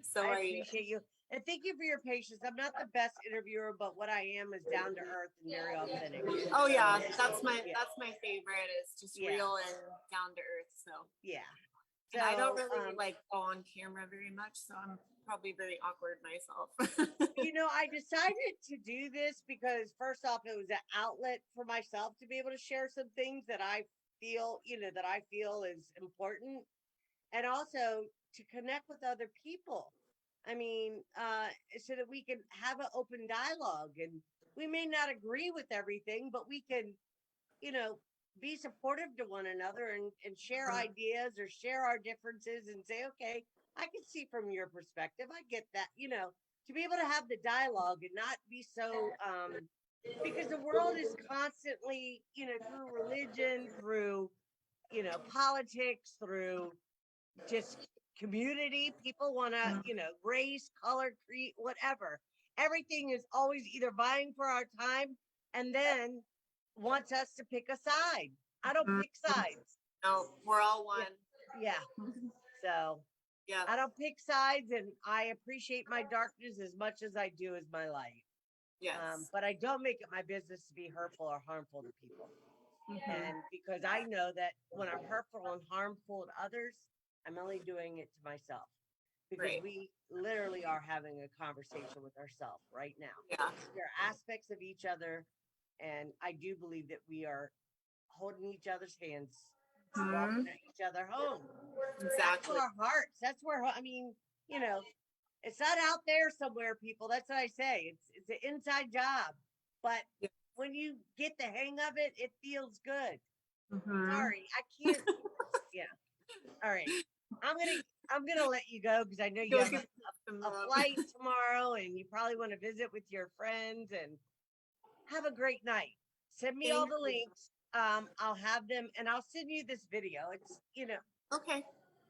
So I are you. appreciate you. And thank you for your patience. I'm not the best interviewer, but what I am is down to earth and very authentic. Oh yeah, So, that's my yeah. favorite. It's just Yeah. real and down to earth. So Yeah. and I don't So, really like go on camera very much, so I'm probably very awkward myself. I decided to do this because first off, it was an outlet for myself to be able to share some things that I feel, is important, and also to connect with other people. I mean, so that we can have an open dialogue, and we may not agree with everything, but we can, you know, be supportive to one another, and share ideas or share our differences and say, okay, I can see from your perspective. I get that, to be able to have the dialogue and not be so, because the world is constantly, through religion, through, politics, through just community. People want to, race, color, creed, whatever. Everything is always either vying for our time and then wants us to pick a side. I don't pick sides. No, we're all one. Yeah. So Yeah. I don't pick sides, and I appreciate my darkness as much as I do as my light. Yes. But I don't make it my business to be hurtful or harmful to people. And because I know that when I'm hurtful and harmful to others, I'm only doing it to myself, because Right. we literally are having a conversation with ourselves right now. Yeah. There are aspects of each other, and I do believe that we are holding each other's hands, walking each other home. That's Exactly. our hearts. That's where, it's not out there somewhere, people. That's what I say. It's an inside job. But Yeah. when you get the hang of it, it feels good. Mhm. Sorry, I can't. Yeah. All right. I'm gonna let you go because I know you Go have give some a love. flight tomorrow, and you probably want to visit with your friends, and have a great night. Send me all Thank the you. links. I'll have them, and I'll send you this video. It's Okay.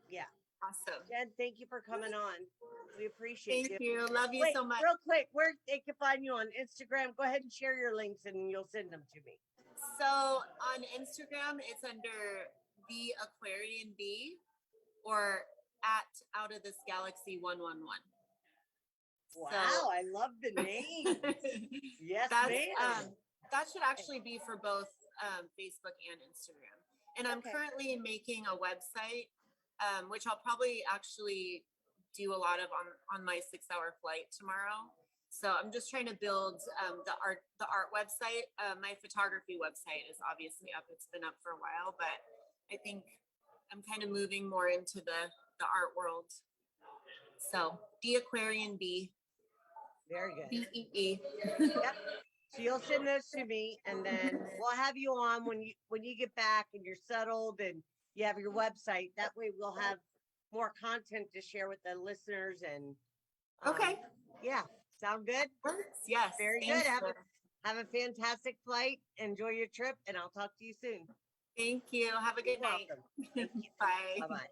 yeah. Awesome. Jen, thank you for coming on. We appreciate Thank you. you. Love you Wait, so much. real quick, where they can find you on Instagram? Go ahead and share your links, and you'll send them to me. So on Instagram, it's under the Aquarian Bee or at Out of This Galaxy 111. Wow, I love the name. Yes, That's ma'am. that should actually be for both Facebook and Instagram. And I'm Okay. currently making a website, which I'll probably actually do a lot of on my 6-hour flight tomorrow. So I'm just trying to build the art website. My photography website is obviously up. It's been up for a while, but I think I'm kind of moving more into the art world. So the Aquarian Bee, Very good. BEE. So you'll send those to me, and then we'll have you on when you get back and you're settled and you have your website. That way, we'll have more content to share with the listeners. And Okay. yeah, sound good? Works. Yes. Very thanks, good. Laura. Have a fantastic flight. Enjoy your trip, and I'll talk to you soon. Thank you. Have a good You're night. welcome. Thank you. Bye. Bye bye.